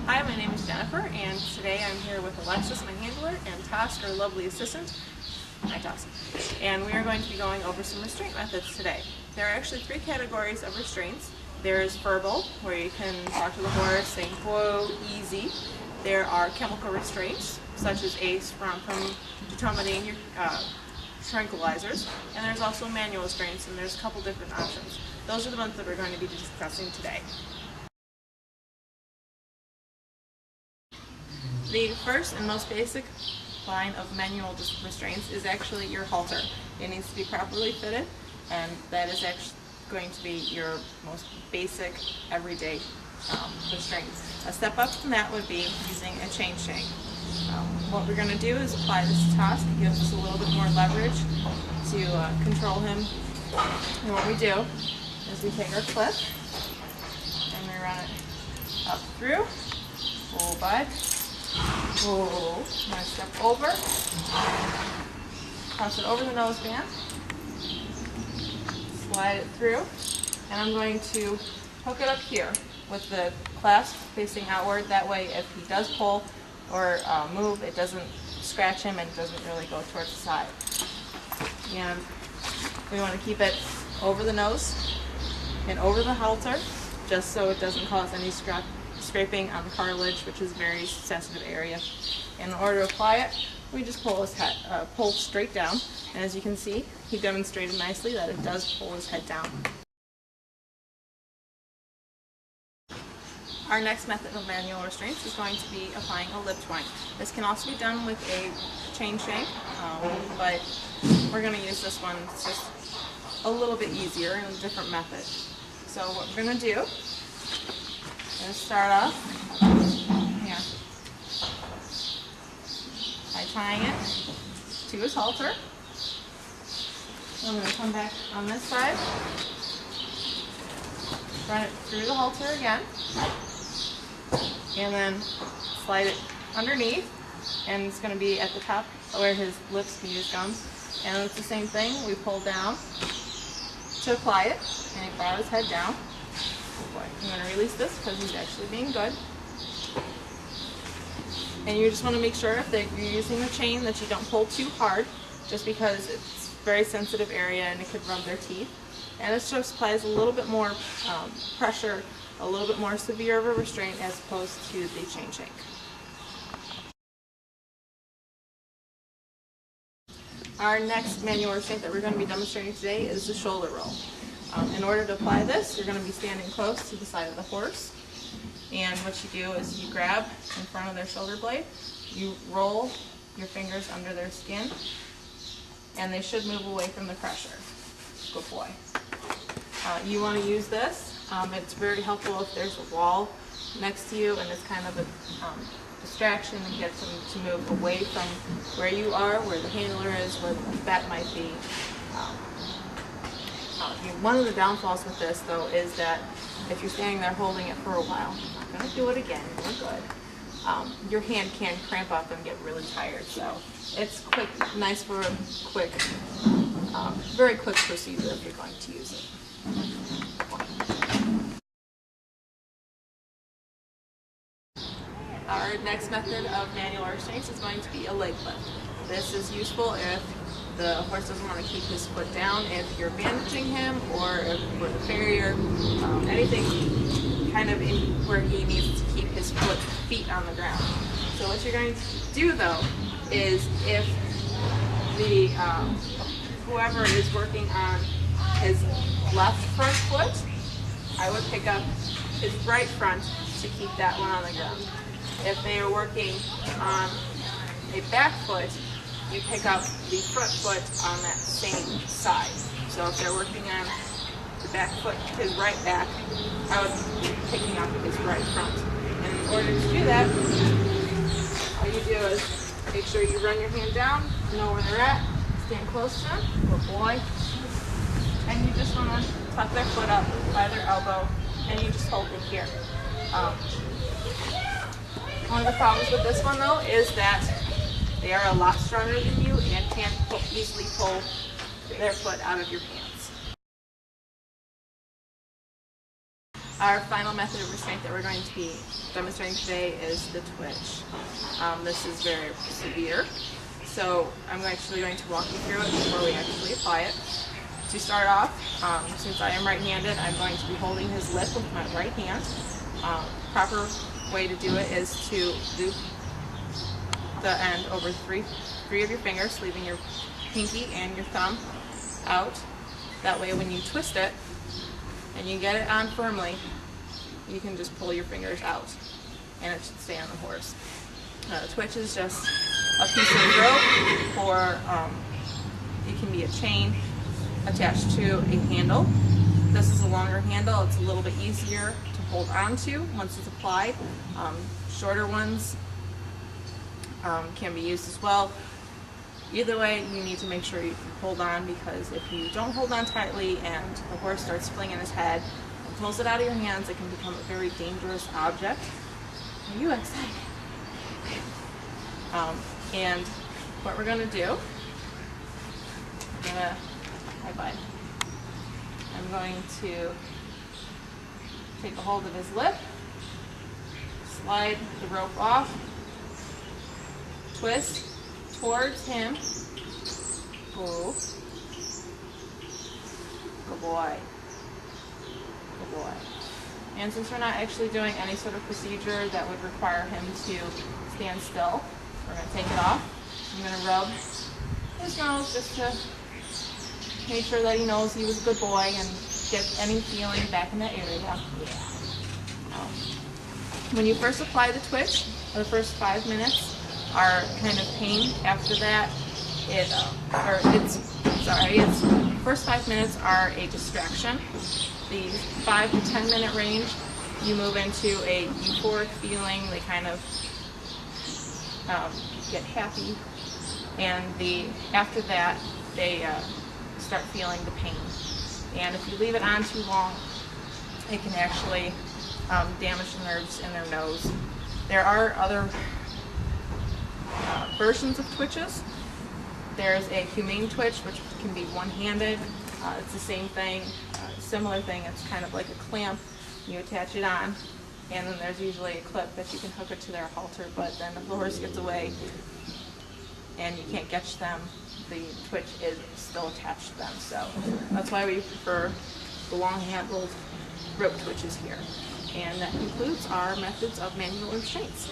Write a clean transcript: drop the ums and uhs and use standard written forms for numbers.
Hi, my name is Jennifer, and today I'm here with Alexis, my handler, and Tosk, our lovely assistant. Hi, Tosk. And we are going to be going over some restraint methods today. There are actually 3 categories of restraints. There is verbal, where you can talk to the horse, saying whoa, easy. There are chemical restraints, such as ACE, from detomidine, tranquilizers, and there's also manual restraints, and there's a couple different options. Those are the ones that we're going to be discussing today. The first and most basic line of manual restraints is actually your halter. It needs to be properly fitted, and that is actually going to be your most basic everyday restraint. A step up from that would be using a chain shank. What we're going to do is apply this to Tosk. It gives us a little bit more leverage to control him. And what we do is we take our clip and we run it up through. Pull bud. Whoa. I'm going to step over. Cross it over the noseband. Slide it through. And I'm going to hook it up here with the clasp facing outward. That way if he does pull or move, it doesn't scratch him and it doesn't really go towards the side. And we want to keep it over the nose and over the halter, just so it doesn't cause any scraping on the cartilage, which is a very sensitive area. And in order to apply it, we just pull his head, pull straight down. And as you can see, he demonstrated nicely that it does pull his head down. Our next method of manual restraints is going to be applying a lip twine. This can also be done with a chain shank, but we're going to use this one. It's just a little bit easier and a different method. So what we're going to do is start off here by tying it to his halter. I'm going to come back on this side, run it through the halter again, and then slide it underneath, and it's going to be at the top where his lips meet his gums. And it's the same thing, we pull down to apply it, and he brought his head down. I'm going to release this because he's actually being good. And you just want to make sure if you're using the chain that you don't pull too hard, just because it's a very sensitive area and it could rub their teeth. And it just applies a little bit more pressure, a little bit more severe of a restraint as opposed to the chain shank. Our next manual restraint that we're going to be demonstrating today is the shoulder roll. In order to apply this, you're going to be standing close to the side of the horse. And what you do is you grab in front of their shoulder blade, you roll your fingers under their skin, and they should move away from the pressure. Good boy. You want to use this. It's very helpful if there's a wall next to you and it's kind of a distraction, and get them to move away from where you are, where the handler is, where the vet might be. One of the downfalls with this, though, is that if you're standing there holding it for a while, I'm not going to do it again, you're good, your hand can cramp up and get really tired. So it's quick, nice for a quick, very quick procedure if you're going to use it. Our next method of manual restraints is going to be a leg lift. This is useful if the horse doesn't want to keep his foot down, if you're bandaging him, or if with a farrier, anything kind of in where he needs to keep his feet on the ground. So what you're going to do, though, is if the whoever is working on his left front foot, I would pick up his right front to keep that one on the ground. If they are working on a back foot, you pick up the front foot on that same side. So if they're working on the back foot, his right back, I would be picking up his right front. And in order to do that, all you do is make sure you run your hand down, know where they're at, stand close to them, good boy, and you just want to tuck their foot up by their elbow, and you just hold it here. One of the problems with this one, though, is that they are a lot stronger than you and can't easily pull their foot out of your pants. Our final method of restraint that we're going to be demonstrating today is the twitch. This is very severe, so I'm actually going to walk you through it before we actually apply it. To start off, since I am right-handed, I'm going to be holding his lip with my right hand. Proper way to do it is to loop the end over three of your fingers, leaving your pinky and your thumb out. That way when you twist it and you get it on firmly, you can just pull your fingers out and it should stay on the horse. The twitch is just a piece of rope, or it can be a chain attached to a handle. This is a longer handle. It's a little bit easier to hold on to once it's applied. Shorter ones can be used as well. Either way, you need to make sure you hold on, because if you don't hold on tightly and the horse starts flinging his head and pulls it out of your hands, it can become a very dangerous object. Are you excited? And what we're going to do, I'm going to take a hold of his lip, slide the rope off, twist towards him. Go. Good boy. Good boy. And since we're not actually doing any sort of procedure that would require him to stand still, we're going to take it off. I'm going to rub his nose just to make sure that he knows he was a good boy and get any feeling back in that area. Yeah. When you first apply the twitch, the first 5 minutes are kind of pain. After that, first 5 minutes are a distraction. The 5 to 10 minute range, you move into a euphoric feeling. They kind of get happy, and after that, they start feeling the pain. And if you leave it on too long, it can actually damage the nerves in their nose. There are other versions of twitches. There's a humane twitch, which can be one-handed. It's the same thing, similar thing. It's kind of like a clamp. You attach it on, and then there's usually a clip that you can hook it to their halter, but then if the horse gets away and you can't catch them, the twitch is still attached to them. So that's why we prefer the long-handled rope twitches here. And that concludes our methods of manual restraints.